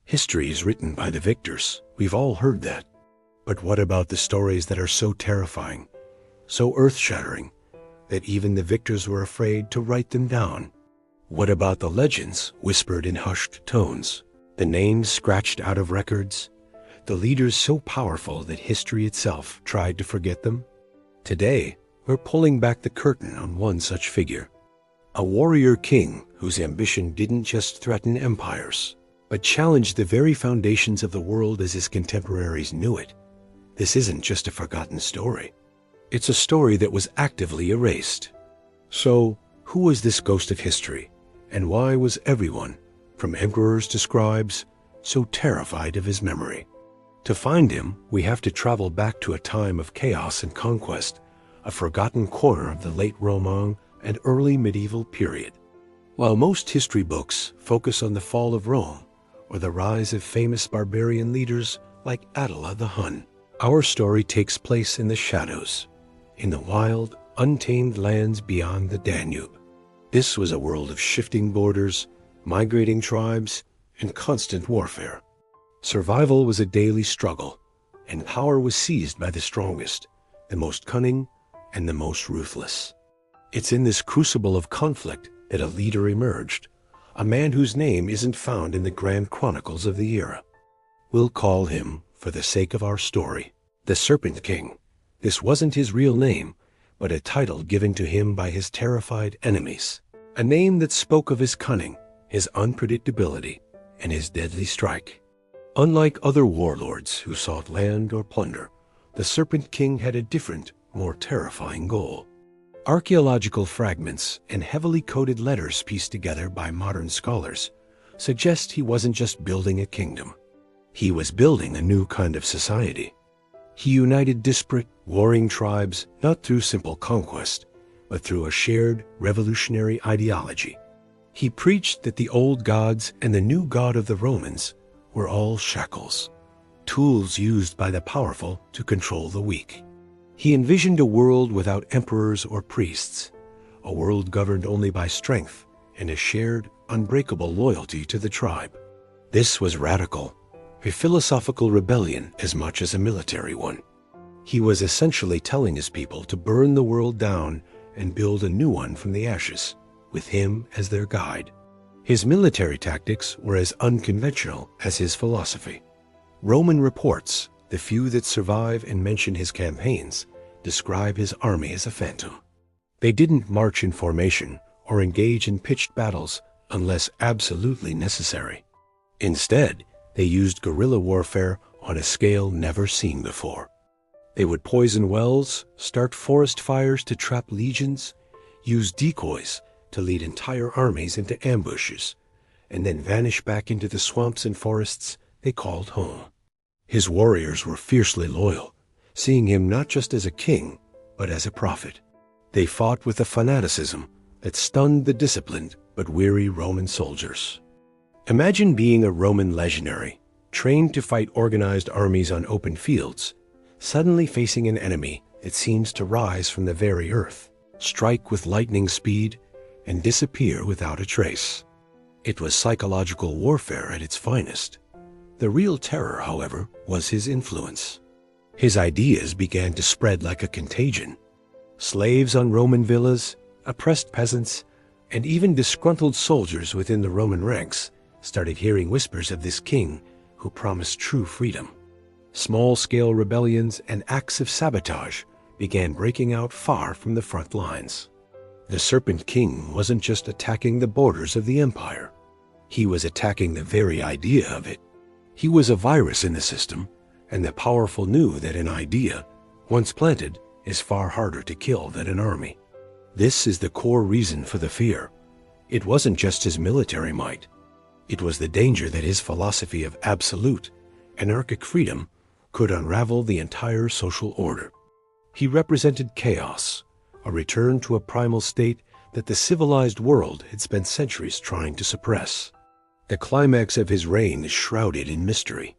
History is written by the victors. We've all heard that. But what about the stories that are so terrifying, so earth-shattering, that even the victors were afraid to write them down? What about the legends whispered in hushed tones, the names scratched out of records, the leaders so powerful that history itself tried to forget them? Today, we're pulling back the curtain on one such figure, a warrior king whose ambition didn't just threaten empires, but challenged the very foundations of the world as his contemporaries knew it. This isn't just a forgotten story. It's a story that was actively erased. So, who was this ghost of history? And why was everyone, from emperors to scribes, so terrified of his memory? To find him, we have to travel back to a time of chaos and conquest, a forgotten corner of the late Roman and early medieval period. While most history books focus on the fall of Rome or the rise of famous barbarian leaders like Attila the Hun, our story takes place in the shadows, in the wild, untamed lands beyond the Danube. This was a world of shifting borders, migrating tribes, and constant warfare. Survival was a daily struggle, and power was seized by the strongest, the most cunning, and the most ruthless. It's in this crucible of conflict that a leader emerged, a man whose name isn't found in the grand chronicles of the era. We'll call him, for the sake of our story, the Serpent King. This wasn't his real name, but a title given to him by his terrified enemies, a name that spoke of his cunning, his unpredictability, and his deadly strike. Unlike other warlords who sought land or plunder, the Serpent King had a different, more terrifying goal. Archaeological fragments and heavily coded letters pieced together by modern scholars suggest he wasn't just building a kingdom. He was building a new kind of society. He united disparate, warring tribes not through simple conquest, but through a shared revolutionary ideology. He preached that the old gods and the new god of the Romans were all shackles, tools used by the powerful to control the weak. He envisioned a world without emperors or priests, a world governed only by strength and a shared, unbreakable loyalty to the tribe. This was radical, a philosophical rebellion as much as a military one. He was essentially telling his people to burn the world down and build a new one from the ashes, with him as their guide. His military tactics were as unconventional as his philosophy. Roman reports, the few that survive and mention his campaigns, describe his army as a phantom. They didn't march in formation or engage in pitched battles unless absolutely necessary. Instead, they used guerrilla warfare on a scale never seen before. They would poison wells, start forest fires to trap legions, use decoys to lead entire armies into ambushes, and then vanish back into the swamps and forests they called home. His warriors were fiercely loyal, seeing him not just as a king, but as a prophet. They fought with a fanaticism that stunned the disciplined but weary Roman soldiers. Imagine being a Roman legionary, trained to fight organized armies on open fields, suddenly facing an enemy that seems to rise from the very earth, strike with lightning speed, and disappear without a trace. It was psychological warfare at its finest. The real terror, however, was his influence. His ideas began to spread like a contagion. Slaves on Roman villas, oppressed peasants, and even disgruntled soldiers within the Roman ranks started hearing whispers of this king who promised true freedom. Small-scale rebellions and acts of sabotage began breaking out far from the front lines. The Serpent King wasn't just attacking the borders of the empire. He was attacking the very idea of it. He was a virus in the system, and the powerful knew that an idea, once planted, is far harder to kill than an army. This is the core reason for the fear. It wasn't just his military might. It was the danger that his philosophy of absolute, anarchic freedom could unravel the entire social order. He represented chaos, a return to a primal state that the civilized world had spent centuries trying to suppress. The climax of his reign is shrouded in mystery.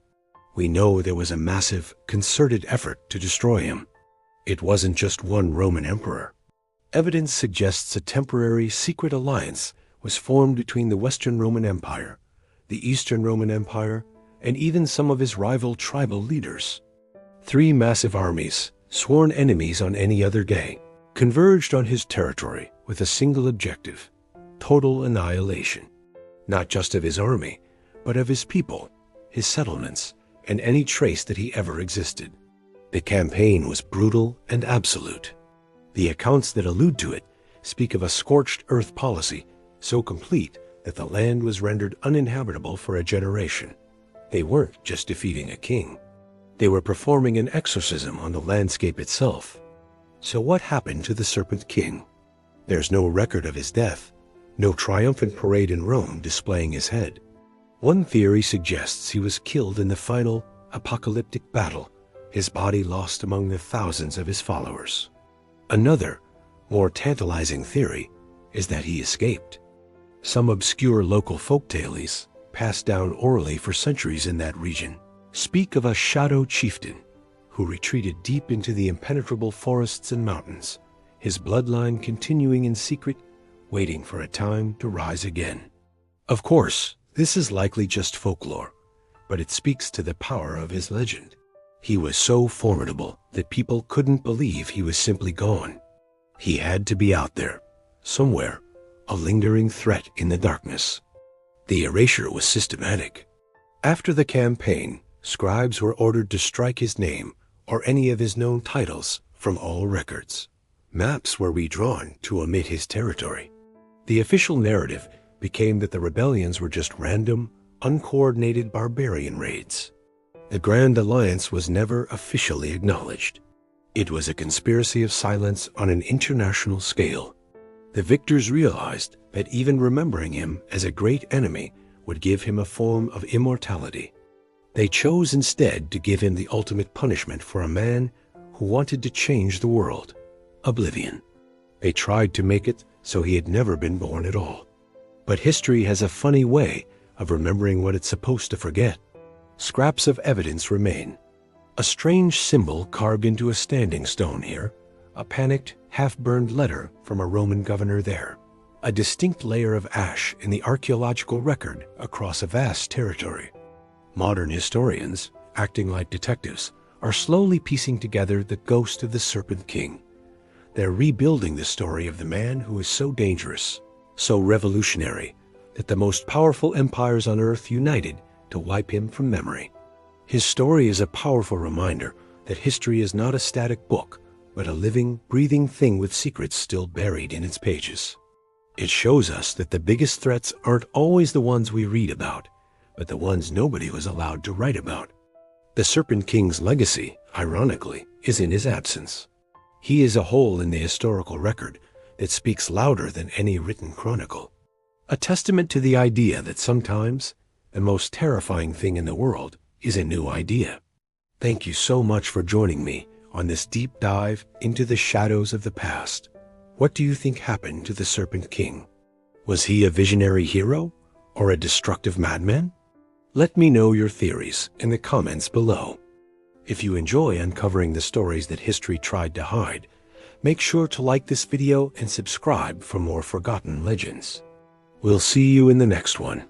We know there was a massive, concerted effort to destroy him. It wasn't just one Roman emperor. Evidence suggests a temporary secret alliance was formed between the Western Roman Empire, the Eastern Roman Empire, and even some of his rival tribal leaders. 3 massive armies, sworn enemies on any other day, converged on his territory with a single objective: total annihilation. Not just of his army, but of his people, his settlements, and any trace that he ever existed. The campaign was brutal and absolute. The accounts that allude to it speak of a scorched earth policy so complete that the land was rendered uninhabitable for a generation. They weren't just defeating a king. They were performing an exorcism on the landscape itself. So what happened to the Serpent King? There's no record of his death, no triumphant parade in Rome displaying his head. One theory suggests he was killed in the final apocalyptic battle, his body lost among the thousands of his followers. Another, more tantalizing theory is that he escaped. Some obscure local folktales, passed down orally for centuries in that region, speak of a shadow chieftain who retreated deep into the impenetrable forests and mountains, his bloodline continuing in secret, waiting for a time to rise again. Of course, this is likely just folklore, but it speaks to the power of his legend. He was so formidable that people couldn't believe he was simply gone. He had to be out there, somewhere, a lingering threat in the darkness. The erasure was systematic. After the campaign, scribes were ordered to strike his name or any of his known titles from all records. Maps were redrawn to omit his territory. The official narrative became that the rebellions were just random, uncoordinated barbarian raids. The Grand Alliance was never officially acknowledged. It was a conspiracy of silence on an international scale. The victors realized that even remembering him as a great enemy would give him a form of immortality. They chose instead to give him the ultimate punishment for a man who wanted to change the world: oblivion. They tried to make it so he had never been born at all. But history has a funny way of remembering what it's supposed to forget. Scraps of evidence remain. A strange symbol carved into a standing stone here, a panicked, half-burned letter from a Roman governor there, a distinct layer of ash in the archaeological record across a vast territory. Modern historians, acting like detectives, are slowly piecing together the ghost of the Serpent King. They're rebuilding the story of the man who is so dangerous, so revolutionary, that the most powerful empires on earth united to wipe him from memory. His story is a powerful reminder that history is not a static book, but a living, breathing thing with secrets still buried in its pages. It shows us that the biggest threats aren't always the ones we read about, but the ones nobody was allowed to write about. The Serpent King's legacy, ironically, is in his absence. He is a hole in the historical record that speaks louder than any written chronicle. A testament to the idea that sometimes the most terrifying thing in the world is a new idea. Thank you so much for joining me on this deep dive into the shadows of the past. What do you think happened to the Serpent King? Was he a visionary hero or a destructive madman? Let me know your theories in the comments below. If you enjoy uncovering the stories that history tried to hide, make sure to like this video and subscribe for more forgotten legends. We'll see you in the next one.